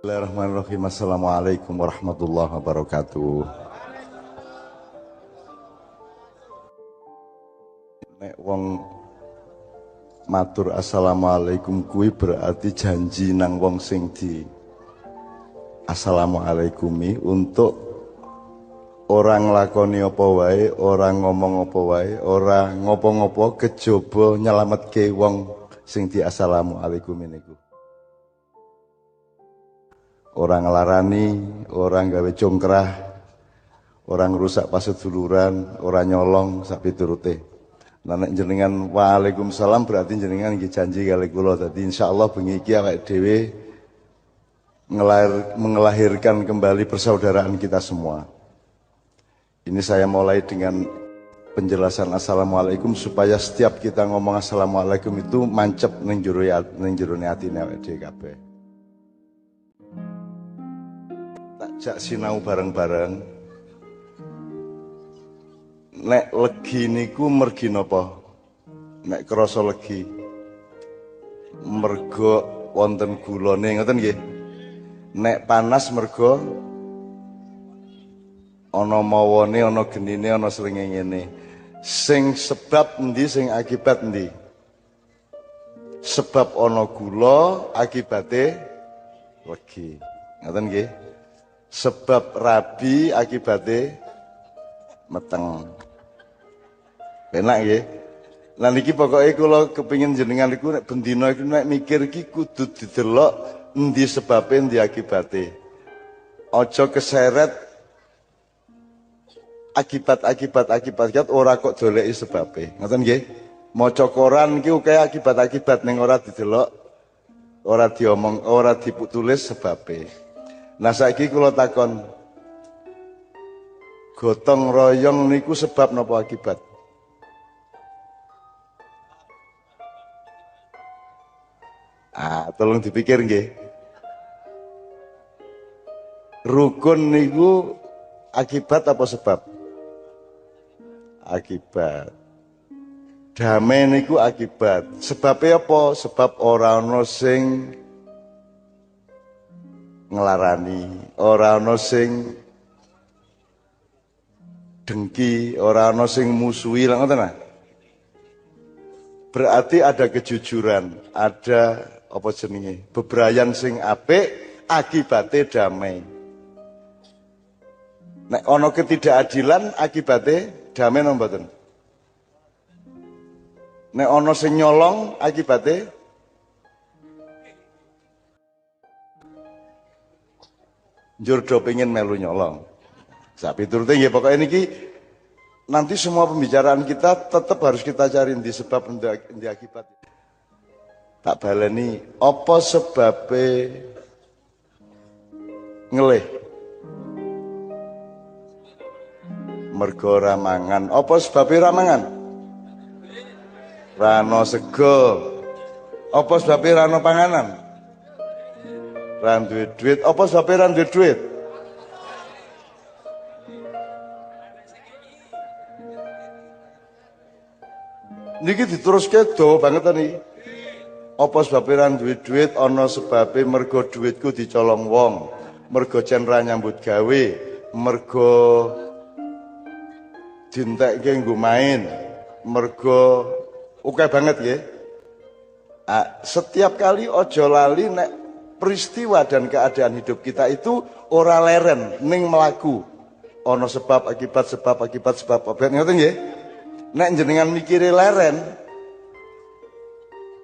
Bismillahirrahmanirrahim. Assalamualaikum warahmatullahi wabarakatuh. Nek wong matur assalamualaikum kuwi berarti janji nang wong sing di assalamualaikumi untuk orang lakoni apa wae, orang ngomong apa wae, orang ngopo-ngopo kejaba nyelametke wong sing di assalamualaikum niku. Orang ngelarani, orang gawe congkrah, orang rusak paseduluran, orang nyolong sak piturute. Nah nek jenengan waalaikumsalam berarti jenengan nggih janji kali kula. Dadi insyaallah bengi iki awake dhewe mengelahirkan kembali persaudaraan kita semua. Ini saya mulai dengan penjelasan assalamualaikum supaya setiap kita ngomong assalamualaikum itu mancep ning jero atine awake dhewe kabeh. Jak sinau bareng-bareng. Nek legi niku mergi napa? Nek krasa legi merga wonten gulane ngoten nggih. Nek panas merga ana mawane, ana genine, ana srengenge. Sing sebab endi, sing akibat endi? Sebab ana gula, akibate legi. Ngoten nggih. Sebab rabi akibate meteng. Enak nggih. Lah niki pokoke kula kepengin jenengan niku nek bendina iku nek mikir iki kudu didelok endi sebabe endi akibate. Aja keseret akibat ora kok doleki sebabe. Ngoten nggih. Maca koran iki akeh akibat-akibat ning ora didelok, ora diomong, ora ditulis sebabe. Nah saiki kula takon, gotong royong niku sebab napa akibat? Tolong dipikir nggih. Rukun niku akibat apa sebab? Akibat. Damai niku akibat. Sebabnya apa? Sebab ora ana sing ngelarani, ora ana sing dengki, ora ana sing musuhi, lha ngoten ah. Berarti ada kejujuran, ada apa jenenge? Bebrayan sing apik, akibate damai. Nek ana ketidakadilan, akibate damai napa mboten? Nek ana sing nyolong, akibate njur do pengen melu nyolong. Sapi turute nggih pokoke niki nanti semua pembicaraan kita tetap harus kita cari di sebab di akibat. Tak baleni apa sebabe ngelih? Mergo ramangan. Apa sebabe ramangan? Rano sego. Apa sebabe rano panganan? Ran duit, apa sebabnya ran duit? Niki diteruske do banget nih. Apa sebabnya ran duit, ana sebabnya mergo duitku dicolong wong, mergo cenra nyambut gawe, mergo dintekke nggo main, mergo oke banget ya. Setiap kali ojo lali nek peristiwa dan keadaan hidup kita itu ora leren ning melaku ana sebab akibat ngoten nggih. Nek jenengan mikire leren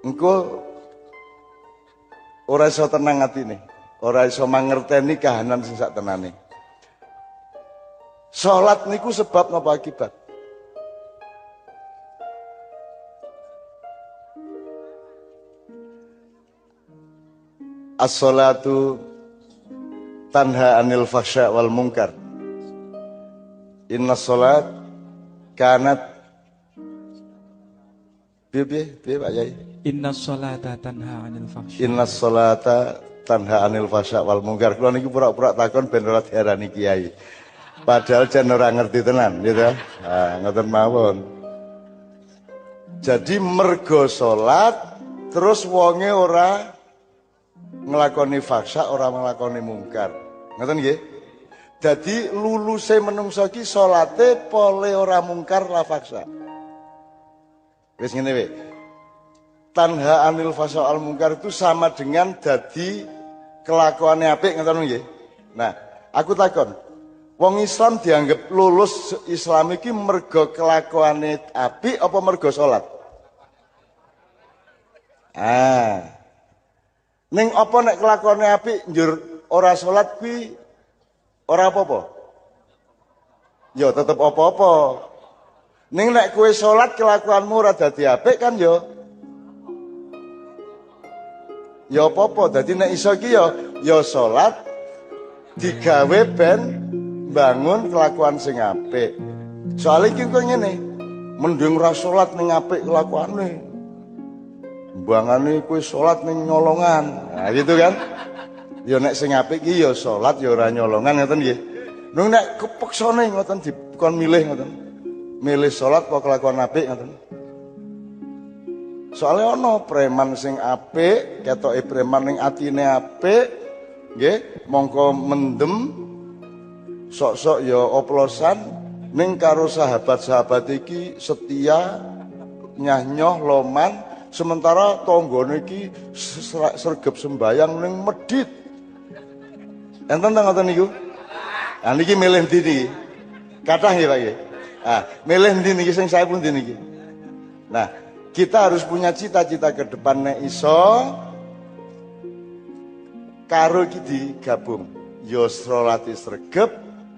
engko ora iso tenang atine, ora iso mangerteni kahanan sing sak tenane. Salat niku sebab napa akibat? As-salatu tanha anil fahsya wal munkar. Inna salat kanat piye Pak Yai? Inna salata tanha anil fahsya. Inna salata tanha anil fahsya wal munkar. Kula niki pura-pura takon ben ora diarani kiai. Padahal jan ora ngerti tenan gitu. Ngoten mawon. Jadi mergo salat terus wonge ora nglakoni faksa ora nglakoni mungkar. Ngoten nggih? Dadi luluse menungso iki salate pole ora mungkar la faksa. Wis ngene wae. Tanha anil fasha al mungkar itu sama dengan dadi kelakuane apik ngoten nggih. Nah, aku takon, wong Islam dianggap lulus Islam iki mergo kelakuane apik apa mergo salat? Ning apa nek kelakuane apik njur ora salat kuwi ora apa-apa? Ya tetep apa-apa. Ning nek kowe salat kelakuanmu ora dadi apik kan ya apa-apa. Dadi nek iso iki ya salat digawe ben bangun kelakuan sing apik. Soale iki kok ngene, mending ora salat ning apik kelakuane. Mbangane kowe salat ning nyolongan. Nah gitu kan. Ya nek sing apik iki ya salat ya ora nyolongan ngoten nggih. Nung nek kepeksane ngoten dikon milih ngoten. Milih salat apa kelakuan apik ngoten. Soalnya ana preman sing apik, ketoke preman ning atine apik, nggih, mongko mendem sok-sok ya oplosan ning karo sahabat-sahabat iki setia, nyah-nyoh loman, sementara tanggane iki sregep sembayang ning medhit. Enten ta ngoten niku? Lah niki milih ndi niki? Kathah nggih Pak nggih. Milih ndi niki sing saya pun ndi niki. Nah, kita harus punya cita-cita ke depan nek iso karo iki digabung. Ya sholati sregep,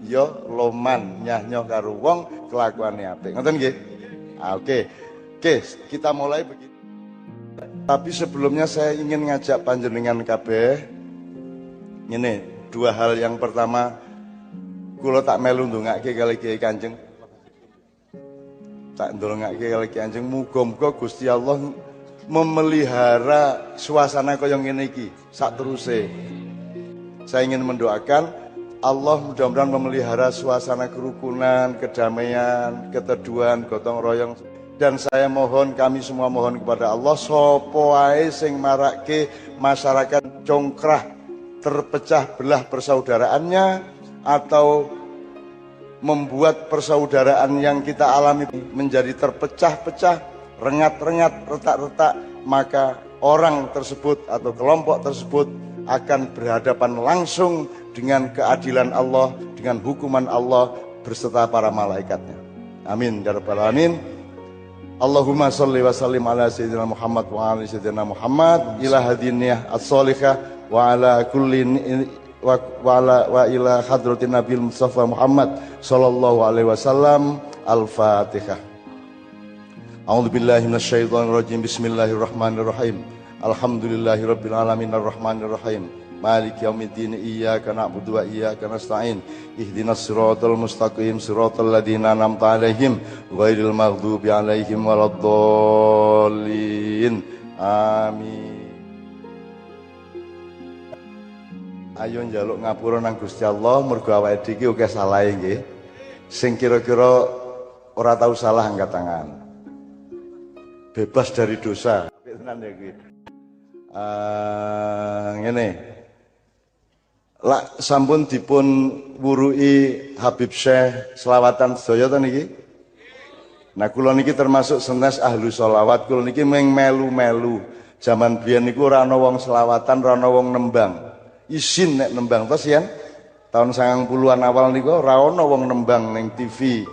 ya loman nyah-nyoh karo wong kelakuane apik. Ngoten nggih? Oke, kita mulai begitu. Tapi sebelumnya saya ingin ngajak panjenengan kabeh ngene, dua hal. Yang pertama, kula tak melu ndongake kali Kiai Kanjeng. Tak ndongake kali Kiai Kanjeng, muga-muga Gusti Allah memelihara suasana kaya ngene iki sakteruse. Saya ingin mendoakan Allah mudah-mudahan memelihara suasana kerukunan, kedamaian, keteduhan, gotong royong. Dan saya mohon, kami semua mohon kepada Allah, sapa wae sing marake masyarakat congkrah, terpecah belah persaudaraannya, atau membuat persaudaraan yang kita alami menjadi terpecah-pecah, rengat-rengat, retak-retak, maka orang tersebut atau kelompok tersebut akan berhadapan langsung dengan keadilan Allah, dengan hukuman Allah berserta para malaikatnya. Amin ya rabbal alamin. Allahumma sholli wa sallim ala sayyidina Muhammad wa ala sayyidina Muhammad ila hadiniyah as-sholihah wa ala kulli wa ila hadratin Nabil Mustafa Muhammad sallallahu alaihi wasallam. Al-Fatihah. A'udzu billahi minasyaitonir rajim. Bismillahirrahmanirrahim. Alhamdulillahirabbil alamin arrahmanir rahim. Maliki yaumiddin. Iyyaka na'budu wa iyyaka nasta'in. Ihdinas siratal mustaqim, siratal ladzina an'amta 'alaihim ghairil maghdubi 'alaihim waladdallin. Amin. Ayo njaluk ngapura nang Gusti Allah mergo awake dhewe iki akeh salahe nggih. Sing kira-kira ora tahu salah angkat tangan. Bebas dari dosa. Tenan ya kuwi. Ngene. Lak sampun dipun wuruki Habib Syekh selawatan sedaya ta niki? Nah kula niki termasuk senes ahlu sholawat. Kula niki melu-melu. Zaman biyen niku ora ana wong selawatan, ora ana wong nembang. Isin nek nembang tos yen tahun 90-an awal niku ora ana wong nembang ning TV.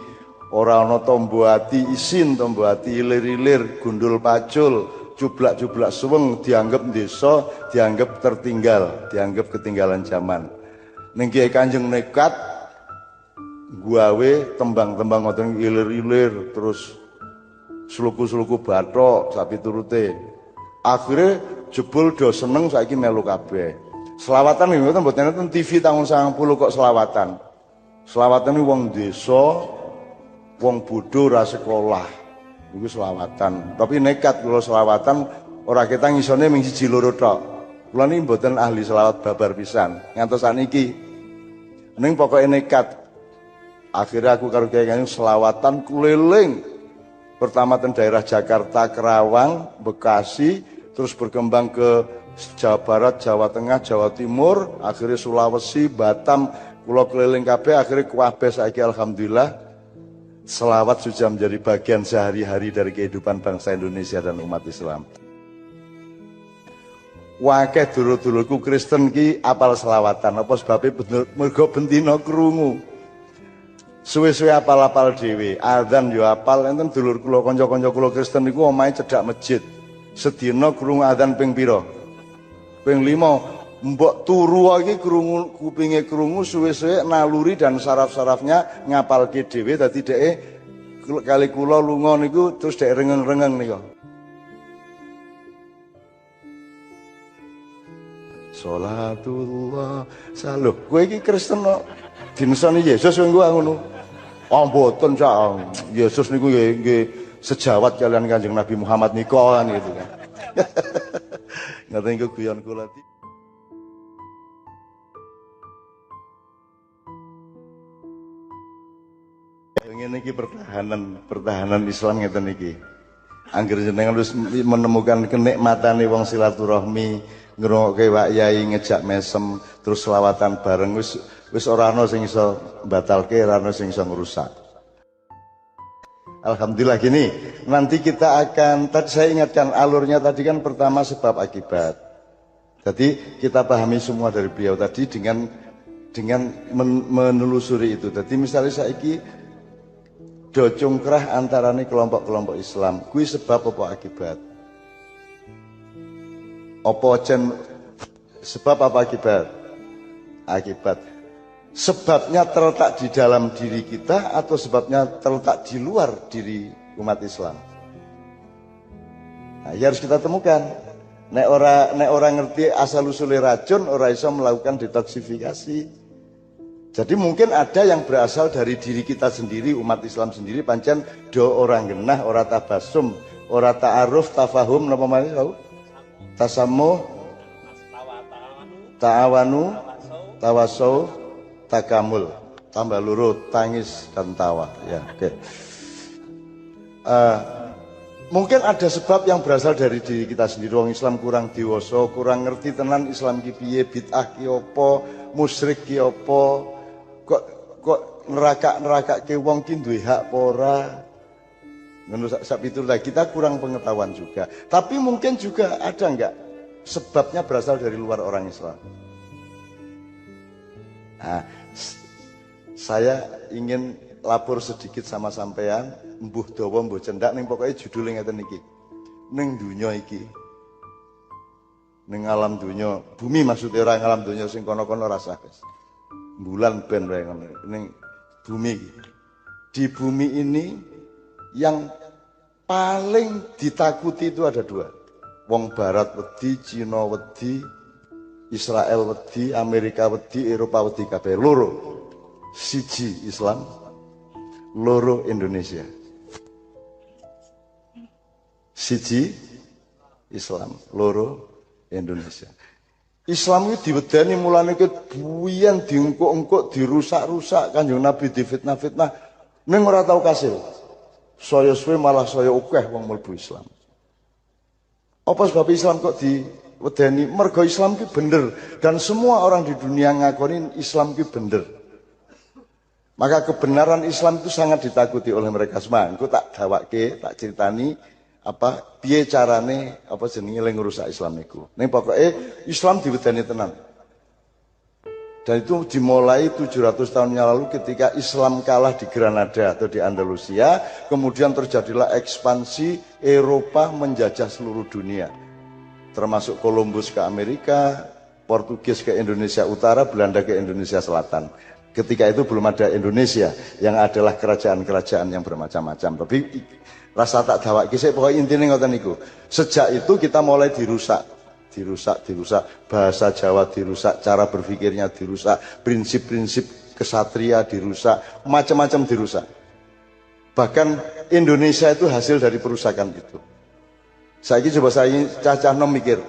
Ora ana tombo ati isin, tombo ati ilir-ilir, gundul pacul, jublak-jublak suweng, dianggap desa, dianggap tertinggal, dianggap ketinggalan zaman. Ning Kiai Kanjeng nekat gawe tembang-tembang ngoten ilir-ilir, terus sluku-sluku bathok sapi turute. Akhire jebul do seneng saiki melu kabeh. Selawatan niku mboten wonten TV tahun 90 kok selawatan. Selawatan niku wong desa, wong bodho ra sekolah. Niku selawatan. Tapi nekat kula selawatan ora kita ngisone ming siji loro tok. Kula niki mboten ahli selawat babar pisan. Ngantos saniki. Ning pokoke nekat. Akhirnya aku karo Kiai Kanjeng selawatan keliling. Pertama ten daerah Jakarta, Kerawang, Bekasi, terus berkembang ke Jawa Barat, Jawa Tengah, Jawa Timur, akhirnya Sulawesi, Batam, kula keliling kabeh, akhirnya kabeh saiki alhamdulillah selawat sudah menjadi bagian sehari-hari dari kehidupan bangsa Indonesia dan umat Islam. Wakeh dulur-dulurku Kristen ki apal selawatan, apa sebabnya bener mergo bendina krungu. Suwe-suwe apal-apal dhewe, adzan yo apal, enten dulur kula kanca-kanca kula Kristen niku omahe cedhak masjid. Sedina krungu adzan ping pira? Ping 5. Mbok turu iki krungu kupinge krungu suwe-suwe naluri dan saraf-sarafnya ngapalke dhewe dadi dheke kali kula lunga niku terus dhek rengeng-rengeng niku. Salatullah saluh. Kowe iki Kristen kok dinesani Yesus kowe ngono. Oh mboten Cak. Yesus niku nggih sejawat kalian Kanjeng Nabi Muhammad nika kan gitu kan. Ngaten iku guyon kula. Ngene iki pertahanan Islam ngeten iki. Angger jenengan wis menemukan kenikmatane wong silaturahmi, ngrungokke Pak Yai ngejak mesem, terus selawatan bareng wis ora ana sing iso batalke, ora ana sing iso ngrusak. Alhamdulillah gini, nanti kita akan, tadi saya ingatkan alurnya tadi kan pertama sebab akibat. Jadi kita pahami semua dari beliau tadi dengan menelusuri itu. Jadi misalnya saiki do cungkrah antarane kelompok-kelompok Islam, kuwi sebab apa akibat? Sebab apa akibat? Akibat. Sebabnya terletak di dalam diri kita atau sebabnya terletak di luar diri umat Islam? Nah, ya harus kita temukan. Nek ora ngerti asal usule racun, ora iso melakukan detoksifikasi. Jadi mungkin ada yang berasal dari diri kita sendiri, umat Islam sendiri, pancen do orang genah, ora tabasum, ora ta'aruf, tafahum, napa maneh tau? Tasamuh, ta'awanu, tawasau, takamul, tambah luru, tangis dan tawa. Ya, oke. Mungkin ada sebab yang berasal dari diri kita sendiri. Wong Islam kurang dewasa, kurang ngerti tenan Islam ki piye, bid'ah ki apa, musyrik ki apa, kok nerakake wong ki duwe hak apa ora. Menurut itu lah kita kurang pengetahuan juga. Tapi mungkin juga ada enggak sebabnya berasal dari luar orang Islam. Nah, saya ingin lapor sedikit sama sampean, mbuh dawa mbuh cendak ning pokoke judule ngeten iki. Ning donya iki. Ning alam donya, bumi maksudnya orang alam donya sing kono-kono rasa guys. Bulan ben wae ngono. Ning bumi iki. Di bumi ini yang paling ditakuti itu ada dua. Wong barat wedi, Cina wedi, Israel wedi, Amerika wedi, Eropa wedi kabeh loro. Siji Islam, loro Indonesia. Siji Islam, loro Indonesia. Islam itu diwedani mulane ke buyen diengkuk-engkuk, dirusak-rusak, Kanjeng Nabi difitnah-fitnah, ning ora tau kasil. Saya suwe malah saya akeh wong mlebu Islam. Apa sebab Islam kok diwedani? Mergo Islam ki bener dan semua orang di dunia ngakoni Islam ki bener. Maka kebenaran Islam itu sangat ditakuti oleh mereka semua. Engko tak dawake, tak ceritani apa piye carane apa jenenge ngrusak Islam niku. Ning pokoke Islam diwedani tenan. Dan itu dimulai 700 tahun yang lalu ketika Islam kalah di Granada atau di Andalusia, kemudian terjadilah ekspansi Eropa menjajah seluruh dunia. Termasuk Columbus ke Amerika, Portugis ke Indonesia Utara, Belanda ke Indonesia Selatan. Ketika itu belum ada Indonesia yang adalah kerajaan-kerajaan yang bermacam-macam. Tapi rasa tak dawak kisah pokoknya intinya ngoten niku. Sejak itu kita mulai dirusak, bahasa Jawa dirusak, cara berpikirnya dirusak, prinsip-prinsip kesatria dirusak, macam-macam dirusak. Bahkan Indonesia itu hasil dari perusakan itu. Saiki coba saya cacah nom mikir,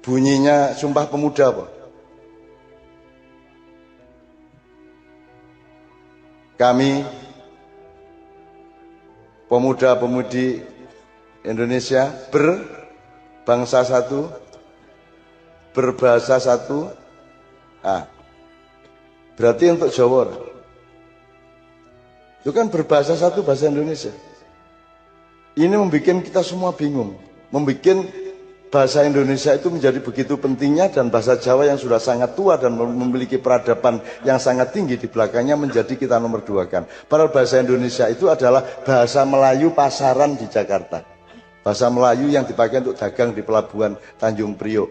bunyinya Sumpah Pemuda apa? Kami pemuda-pemudi Indonesia berbangsa satu, berbahasa satu. Berarti untuk Jawa. Itu kan berbahasa satu bahasa Indonesia. Ini membuat kita semua bingung. Membuat bahasa Indonesia itu menjadi begitu pentingnya dan bahasa Jawa yang sudah sangat tua dan memiliki peradaban yang sangat tinggi di belakangnya menjadi kita nomor 2 kan. Padahal bahasa Indonesia itu adalah bahasa Melayu pasaran di Jakarta. Bahasa Melayu yang dipakai untuk dagang di pelabuhan Tanjung Priok.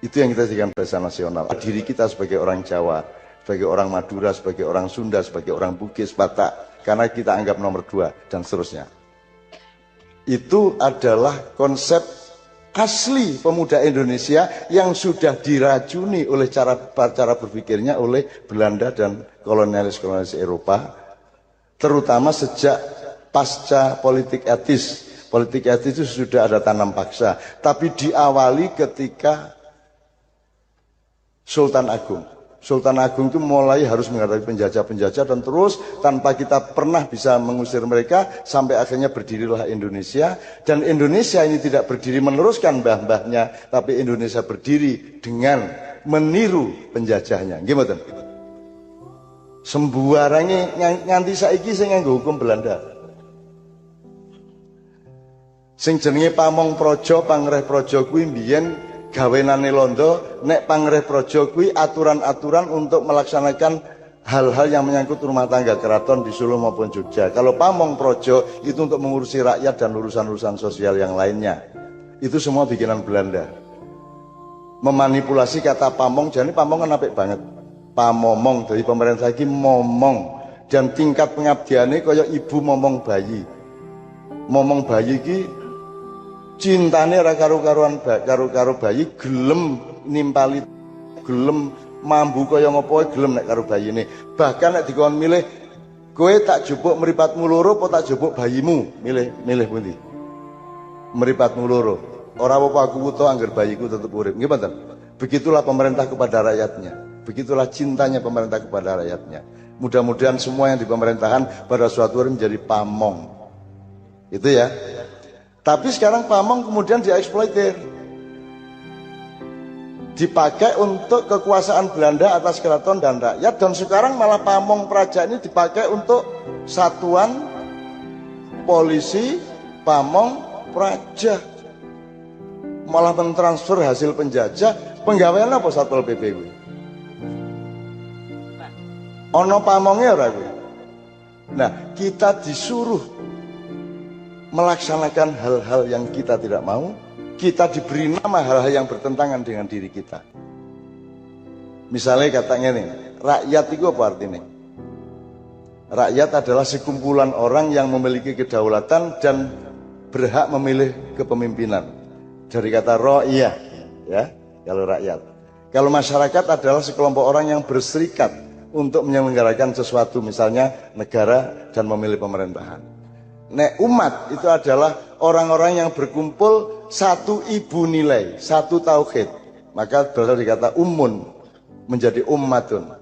Itu yang kita jadikan bahasa nasional. Diri kita sebagai orang Jawa, sebagai orang Madura, sebagai orang Sunda, sebagai orang Bugis, Batak. Karena kita anggap nomor 2 dan seterusnya. Itu adalah konsep asli pemuda Indonesia yang sudah diracuni oleh cara berpikirnya oleh Belanda dan kolonialis Eropa, terutama sejak pasca politik etis. Politik etis itu sudah ada tanam paksa, tapi diawali ketika Sultan Agung. Sultan Agung itu mulai harus menghadapi penjajah-penjajah dan terus tanpa kita pernah bisa mengusir mereka sampai akhirnya berdirilah Indonesia. Dan Indonesia ini tidak berdiri meneruskan mbah-mbahnya, tapi Indonesia berdiri dengan meniru penjajahnya. Gimana? Sembuarange nganti saiki sing nganggo hukum Belanda. Sing jenenge Pamong Praja, Pangreh Praja kuwi mbiyen gawenane Londo, nek Pangreh Praja kuwi aturan-aturan untuk melaksanakan hal-hal yang menyangkut rumah tangga keraton di Solo maupun Jogja. Kalau Pamong Praja itu untuk mengurusi rakyat dan urusan-urusan sosial yang lainnya. Itu semua bikinan Belanda. Memanipulasi kata Pamong, jadi Pamong kan apik banget. Pamomong dari pemerintah lagi momong dan tingkat pengabdiannya kaya ibu momong bayi. Momong bayi ki cintane ora karo bayi, gelem nimpali, gelem mambu kaya ngopo gelem nek karo bayine. Bahkan nek dikon milih, kowe tak jupuk mripatmu loro apa tak jupuk bayimu? Milih pundi? Mripatmu loro. Ora apa-apa aku wuto angger bayiku tetep urip. Nggih mboten? Begitulah pemerintah kepada rakyatnya. Begitulah cintanya pemerintah kepada rakyatnya. Mudah-mudahan semua yang di pemerintahan pada suatu hari menjadi pamong. Itu ya. Tapi sekarang pamong kemudian dieksploitir, dipakai untuk kekuasaan Belanda atas keraton dan rakyat, dan sekarang malah pamong praja ini dipakai untuk satuan polisi pamong praja, malah mentransfer hasil penjajah. Penggawean apa Satpol PP kuwi? Ono pamongnya ora kuwi. Nah, kita disuruh melaksanakan hal-hal yang kita tidak mau, kita diberi nama hal-hal yang bertentangan dengan diri kita. Misalnya katanya nih, rakyat itu apa artinya? Rakyat adalah sekumpulan orang yang memiliki kedaulatan dan berhak memilih kepemimpinan. Dari kata ro'iyah, ya, kalau rakyat. Kalau masyarakat adalah sekelompok orang yang berserikat untuk menyelenggarakan sesuatu, misalnya negara dan memilih pemerintahan. Nek umat itu adalah orang-orang yang berkumpul satu ibu nilai, satu tauhid. Maka berasal dari kata ummun, menjadi ummatun.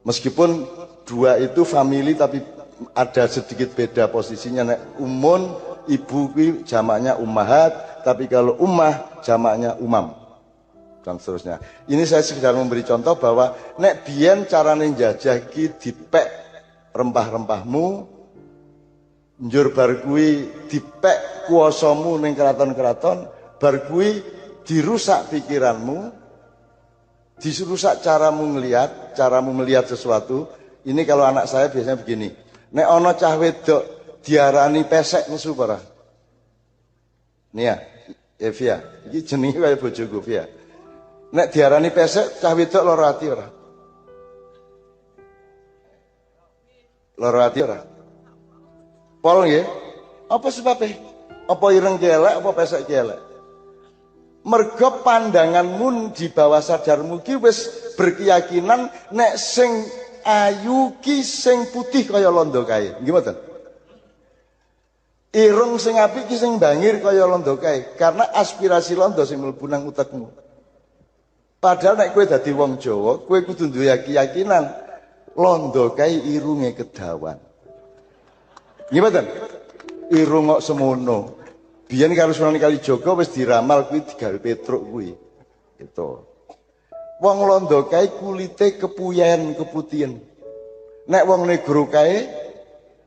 Meskipun dua itu family tapi ada sedikit beda posisinya. Nek ummun, ibu jamaknya ummahat, tapi kalau ummah jamaknya umam. Dan seterusnya. Ini saya sekedar memberi contoh bahwa nek biyen carane njajah ki dipek rempah-rempahmu, njur bar kuwi dipek kuasamu ning keraton-keraton, bar kuwi dirusak pikiranmu, dirusak caramu melihat sesuatu. Ini kalau anak saya biasanya begini, nek ana cah wedok diarani pesek nesu ora? Nia, Evia, iki jenenge kaya bojoku Via. Nek diarani pesek cah wedok lara ati ora? Lara ati ora? Pol nggih. Apa sebabnya? Apa ireng kelek apa pesek kelek? Mergo pandanganmu di bawah sadarmu ki wis berkeyakinan nek sing ayu ki sing putih kaya londo kae. Nggih mboten? Ireng sing apik ki sing bangir kaya londo kae, karena aspirasi londo sing mlebu nang utekmu. Padahal nek kowe dadi wong Jawa, kowe kudu duwe keyakinan londo kae irunge kedawan. Nggih mboten? Irung kok semono. Biyen karo Sunan Kalijaga wis diramal kuwi digawe Petruk kuwi. Itu. Wong Londo kae kulite kepuyen keputien. Nek wong negro kae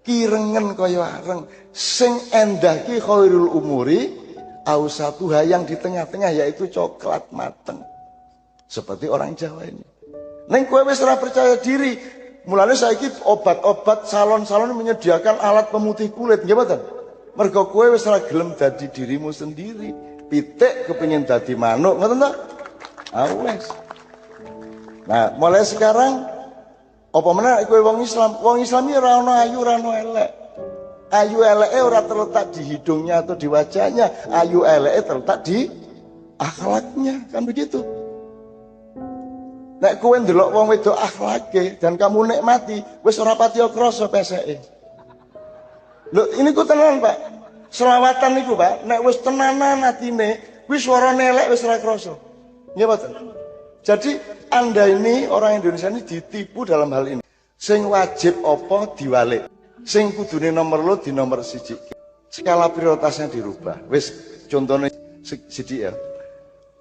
kirengen kaya areng. Sing endah ki khairul umuri ausatuha, yang di tengah-tengah yaitu coklat mateng. Seperti orang Jawa ini. Neng kowe wis ora percaya diri. Mulane saiki obat-obat salon-salon menyediakan alat pemutih kulit, nggih mboten? Mergo kowe wis ora gelem dadi dirimu sendiri. Pitik kepengin dadi manuk, ngoten ta? Wes. Nah, mulai sekarang apa meneh kowe wong Islam? Wong Islam iki ora ono ayu, ora ono elek. Ayu eleke ora terletak di hidungnya atau di wajahnya. Ayu eleke terletak di akhlaknya, kan begitu. Nek kowe ndelok wong wedok akhlake dan kamu nikmati, wis ora pati krasa peseke. Lho, ini ku tenan, Pak. Selawatan niku, Pak, nek wis tenanan atine, wis suarane elek wis ora krasa. Nggih, Pak. Jadi Anda ini orang Indonesia ini ditipu dalam hal ini. Sing wajib apa diwalik. Sing kudune nomor lo di nomor siji. Skala prioritasnya dirubah. Wis contohnya sithik ya.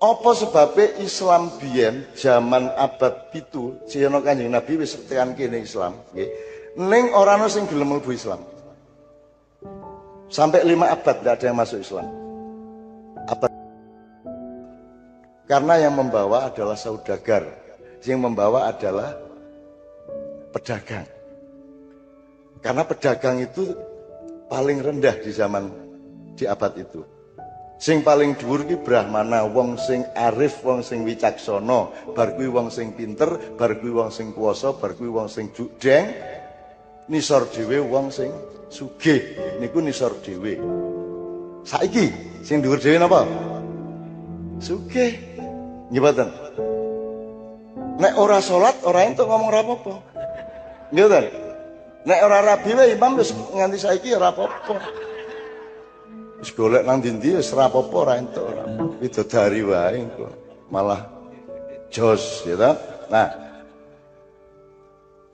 Apa sebabnya Islam biyen zaman abad 7 Siyono Kanjeng Nabi wis tekan kene Islam, nggih. Ning ora ana sing gelem mlebu Islam. Sampai 5 abad tidak ada yang masuk Islam. Abad. Karena yang membawa adalah saudagar, yang membawa adalah pedagang. Karena pedagang itu paling rendah di abad itu. Sing paling dhuwur ki Brahmana, wong sing arif, wong sing wicaksana, bar kuwi wong sing pinter, bar kuwi wong sing kuwasa, bar kuwi wong sing judeng. Nisor dhewe wong sing sugih, niku nisor dhewe. Saiki sing dhuwur dhewe napa? Sugih. Nggih mboten. Nek ora salat, ora entuk ngomong ora apa-apa. Nggih mboten. Nek ora rabi wae imam wis nganti saiki ora apa-apa. Wis golek nang ndi-ndi wis ora apa-apa, ora entuk ora. Widodari wae engko. Malah jos, ya ta? Nah,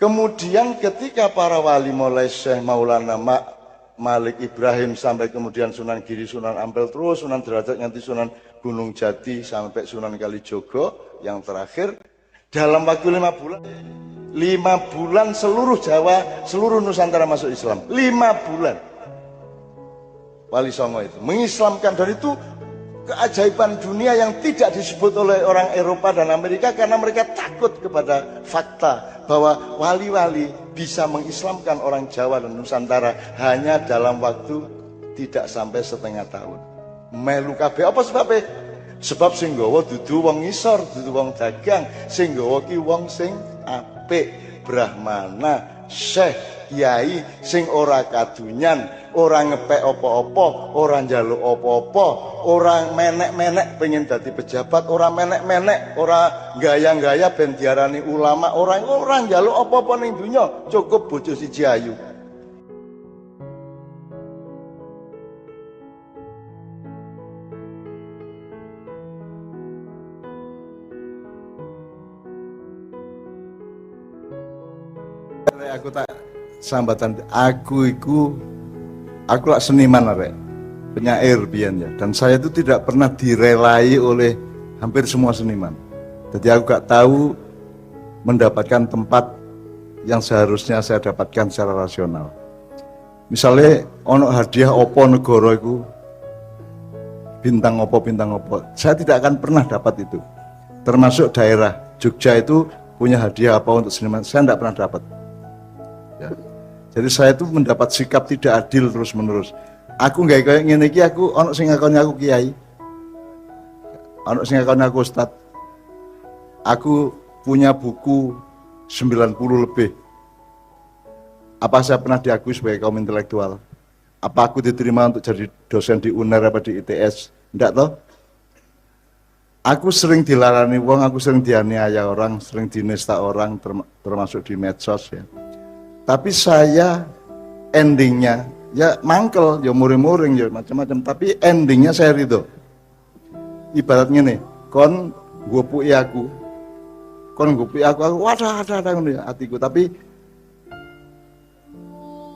kemudian ketika para wali mulai Syekh Maulana Malik Ibrahim sampai kemudian Sunan Giri, Sunan Ampel, terus Sunan Derajat, nanti Sunan Gunung Jati sampai Sunan Kalijogo yang terakhir dalam waktu 5 bulan. 5 bulan seluruh Jawa, seluruh Nusantara masuk Islam. 5 bulan. Wali Songo itu mengislamkan, dan itu keajaiban dunia yang tidak disebut oleh orang Eropa dan Amerika karena mereka takut kepada fakta bahwa wali-wali bisa mengislamkan orang Jawa dan Nusantara hanya dalam waktu tidak sampai setengah tahun. Melu kabeh apa sebabnya? Sebab sing nggawa dudu wong ngisor, dudu wong dagang, sing nggawa ki wong sing apik, brahmana, syekh, kiai sing ora kadunyan, ora ngepek apa-apa, ora njaluk apa-apa, ora menek-menek pengen dadi pejabat, ora menek-menek, ora gaya-gaya ben diarani ulama, ora njaluk apa-apa ning dunya, cukup bojo siji ayu. Aku tak sambatan, aku lak seniman arek, penyair biyen ya, dan saya itu tidak pernah direlai oleh hampir semua seniman. Jadi aku gak tahu mendapatkan tempat yang seharusnya saya dapatkan secara rasional. Misalnya ono hadiah opo negara iku bintang opo, saya tidak akan pernah dapat itu. Termasuk daerah Jogja itu punya hadiah apa untuk seniman, saya tidak pernah dapat. Ya. Jadi saya itu mendapat sikap tidak adil terus menerus. Aku nggak kayak ngene iki, aku ono sing ngakoni aku kiai, ono sing ngakoni aku ustad. Aku punya buku 90 lebih. Apa saya pernah diakui sebagai kaum intelektual? Apa aku diterima untuk jadi dosen di UNER apa di ITS? Enggak toh? Aku sering dilarani wong, aku sering dianiaya orang, sering dinista orang, termasuk di medsos ya. Tapi saya endingnya ya mangkel, ya muring-muring, ya macam-macam. Tapi endingnya saya ridho. Ibaratnya nih, kon ngupui aku, wadah, hatiku. Tapi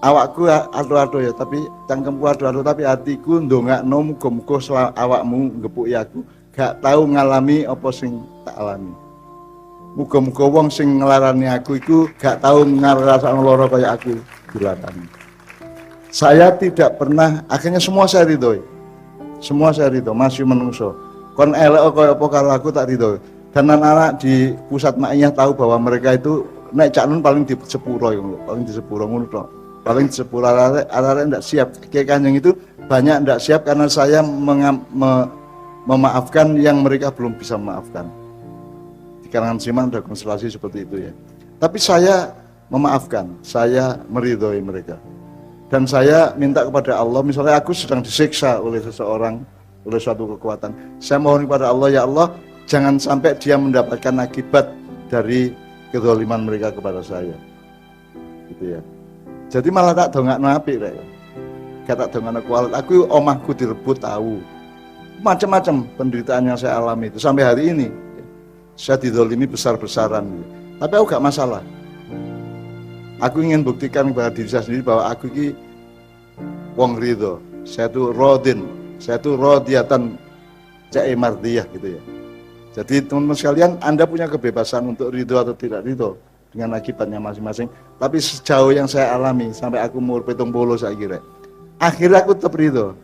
awakku ado-ado ya, tapi cangkemku ado-ado, tapi hatiku ndongakno muga-muga awakmu ngepuki aku gak tahu ngalami apa sing tak alami. Muga-muga wong sing nglarani aku iku gak tahu ngrasakno lara kaya aku dilatani. Saya tidak pernah, akhirnya semua saya ridhoi. Semua saya ridho, masih menungso. Kon elek kaya apa karo aku tak ridho. Dan anak-anak di pusat Maiyah tahu bahwa mereka itu nek cak nun paling di sepuro ngono, paling di sepuro ngono tok. Paling di sepuro arek ndak siap. Kiai Kanjeng itu banyak ndak siap karena saya memaafkan yang mereka belum bisa memaafkan. Di kalangan Siman ada konstelasi seperti itu ya. Tapi saya memaafkan, saya meridhoi mereka. Dan saya minta kepada Allah, misalnya aku sedang disiksa oleh seseorang, oleh suatu kekuatan. Saya mohon kepada Allah, ya Allah, jangan sampai dia mendapatkan akibat dari kezaliman mereka kepada saya. Gitu ya. Jadi malah tak dongakno apik rek. Gak tak dongakno kualat. Aku omahku direbut tahu. Macam-macam penderitaan yang saya alami itu sampai hari ini. Saya dizalimi besar-besaran. Tapi aku gak masalah. Aku ingin buktikan kepada diri saya sendiri bahwa aku ini wong ridho. Saya tuh rodin, saya tuh rodiatan jae mardiyah gitu ya. Jadi teman-teman sekalian, Anda punya kebebasan untuk ridho atau tidak ridho dengan akibatnya masing-masing. Tapi sejauh yang saya alami sampai aku umur 70 saya kira, akhirnya aku tetap ridho.